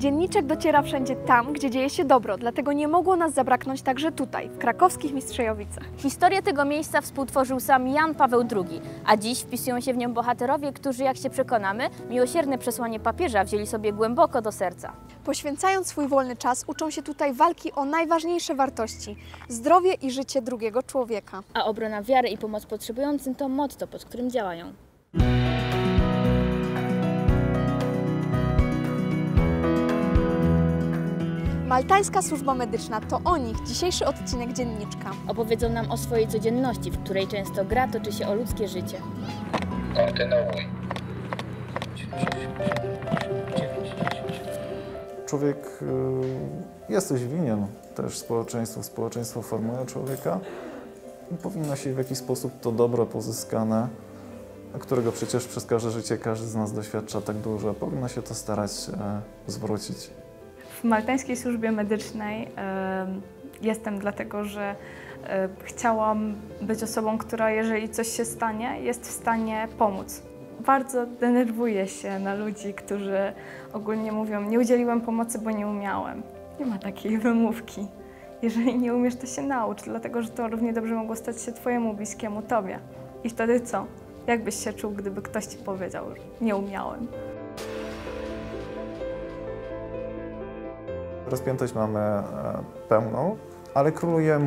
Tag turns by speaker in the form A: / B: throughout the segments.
A: Dzienniczek dociera wszędzie tam, gdzie dzieje się dobro, dlatego nie mogło nas zabraknąć także tutaj, w krakowskich Mistrzejowicach.
B: Historię tego miejsca współtworzył sam Jan Paweł II, a dziś wpisują się w nią bohaterowie, którzy, jak się przekonamy, miłosierne przesłanie papieża wzięli sobie głęboko do serca.
A: Poświęcając swój wolny czas, uczą się tutaj walki o najważniejsze wartości – zdrowie i życie drugiego człowieka.
B: A obrona wiary i pomoc potrzebującym to motto, pod którym działają.
A: Maltańska Służba Medyczna to o nich dzisiejszy odcinek Dzienniczka.
B: Opowiedzą nam o swojej codzienności, w której często gra toczy się o ludzkie życie.
C: Kontynuuj.
D: Człowiek jest coś winien też społeczeństwu. Społeczeństwo formuje człowieka i powinno się w jakiś sposób to dobro pozyskane, którego przecież przez każde życie każdy z nas doświadcza tak dużo, powinno się to starać zwrócić.
E: W Maltańskiej Służbie Medycznej jestem dlatego, że chciałam być osobą, która jeżeli coś się stanie, jest w stanie pomóc. Bardzo denerwuję się na ludzi, którzy ogólnie mówią: nie udzieliłem pomocy, bo nie umiałem. Nie ma takiej wymówki. Jeżeli nie umiesz, to się naucz, dlatego że to równie dobrze mogło stać się twojemu bliskiemu, tobie. I wtedy co? Jak byś się czuł, gdyby ktoś ci powiedział, że nie umiałem?
D: Rozpiętość mamy pełną, ale króluje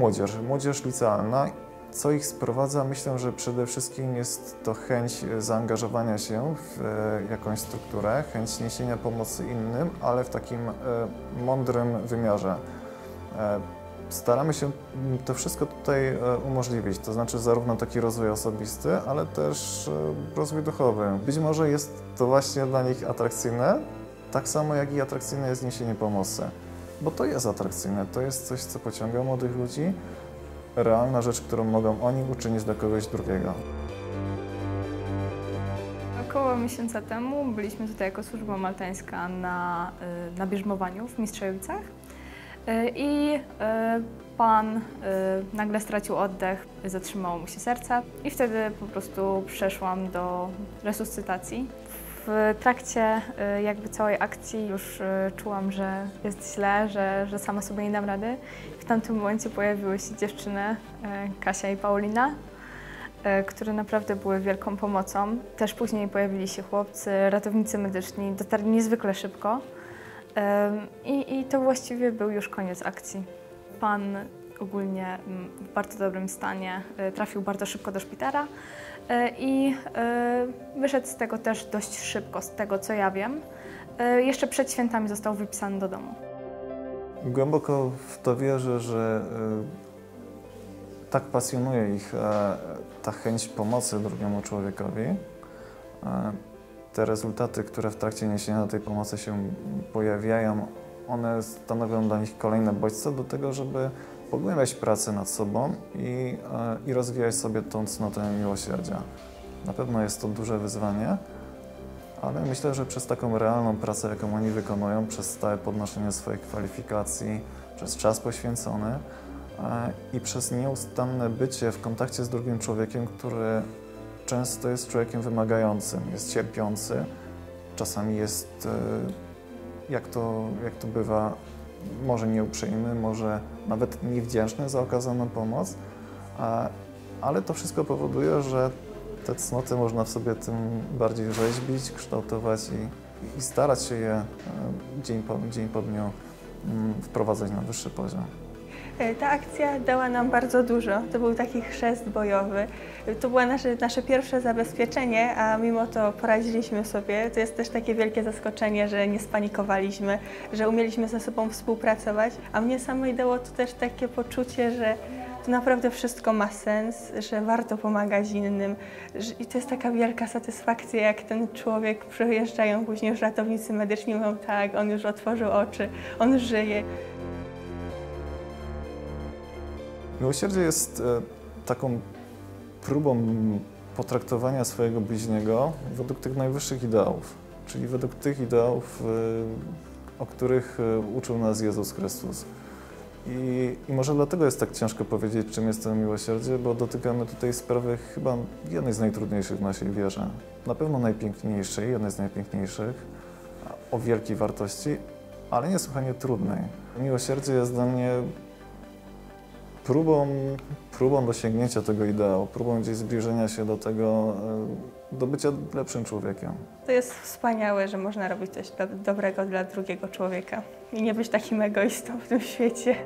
D: młodzież licealna. Co ich sprowadza? Myślę, że przede wszystkim jest to chęć zaangażowania się w jakąś strukturę, chęć niesienia pomocy innym, ale w takim mądrym wymiarze. Staramy się to wszystko tutaj umożliwić, to znaczy zarówno taki rozwój osobisty, ale też rozwój duchowy. Być może jest to właśnie dla nich atrakcyjne, tak samo jak i atrakcyjne jest niesienie pomocy. Bo to jest atrakcyjne, to jest coś, co pociąga młodych ludzi, realna rzecz, którą mogą oni uczynić dla kogoś drugiego.
E: Około miesiąca temu byliśmy tutaj jako służba maltańska na bierzmowaniu w Mistrzejowicach i pan nagle stracił oddech, zatrzymało mu się serce i wtedy po prostu przeszłam do resuscytacji. W trakcie jakby całej akcji już czułam, że jest źle, że sama sobie nie dam rady. W tamtym momencie pojawiły się dziewczyny, Kasia i Paulina, które naprawdę były wielką pomocą. Też później pojawili się chłopcy, ratownicy medyczni, dotarli niezwykle szybko i to właściwie był już koniec akcji. Pan ogólnie w bardzo dobrym stanie, trafił bardzo szybko do szpitala i wyszedł z tego też dość szybko, z tego co ja wiem. Jeszcze przed świętami został wypisany do domu.
D: Głęboko w to wierzę, że tak pasjonuje ich ta chęć pomocy drugiemu człowiekowi. Te rezultaty, które w trakcie niesienia tej pomocy się pojawiają, one stanowią dla nich kolejne bodźce do tego, żeby pogłębiać pracę nad sobą i rozwijać sobie tą cnotę miłosierdzia. Na pewno jest to duże wyzwanie, ale myślę, że przez taką realną pracę, jaką oni wykonują, przez stałe podnoszenie swoich kwalifikacji, przez czas poświęcony i przez nieustanne bycie w kontakcie z drugim człowiekiem, który często jest człowiekiem wymagającym, jest cierpiący, czasami jest, jak to bywa, może nieuprzejmy, może nawet niewdzięczny za okazaną pomoc, ale to wszystko powoduje, że te cnoty można w sobie tym bardziej rzeźbić, kształtować i starać się je dzień po dniu wprowadzać na wyższy poziom.
F: Ta akcja dała nam bardzo dużo. To był taki chrzest bojowy. To było nasze pierwsze zabezpieczenie, a mimo to poradziliśmy sobie. To jest też takie wielkie zaskoczenie, że nie spanikowaliśmy, że umieliśmy ze sobą współpracować. A mnie samej dało to też takie poczucie, że to naprawdę wszystko ma sens, że warto pomagać innym. I to jest taka wielka satysfakcja, jak ten człowiek przejeżdżają później już ratownicy medyczni, mówią: tak, on już otworzył oczy, on żyje.
D: Miłosierdzie jest taką próbą potraktowania swojego bliźniego według tych najwyższych ideałów, czyli według tych ideałów, o których uczył nas Jezus Chrystus. I może dlatego jest tak ciężko powiedzieć, czym jest to miłosierdzie, bo dotykamy tutaj sprawy chyba jednej z najtrudniejszych w naszej wierze. Na pewno najpiękniejszej, jednej z najpiękniejszych, o wielkiej wartości, ale niesłychanie trudnej. Miłosierdzie jest dla mnie próbą dosięgnięcia tego ideału, próbą gdzieś zbliżenia się do tego, do bycia lepszym człowiekiem.
F: To jest wspaniałe, że można robić coś dobrego dla drugiego człowieka i nie być takim egoistą w tym świecie.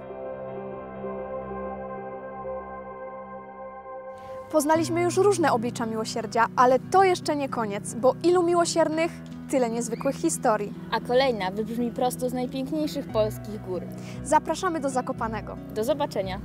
A: Poznaliśmy już różne oblicza miłosierdzia, ale to jeszcze nie koniec, bo ilu miłosiernych, tyle niezwykłych historii.
B: A kolejna wybrzmi prosto z najpiękniejszych polskich gór.
A: Zapraszamy do Zakopanego.
B: Do zobaczenia!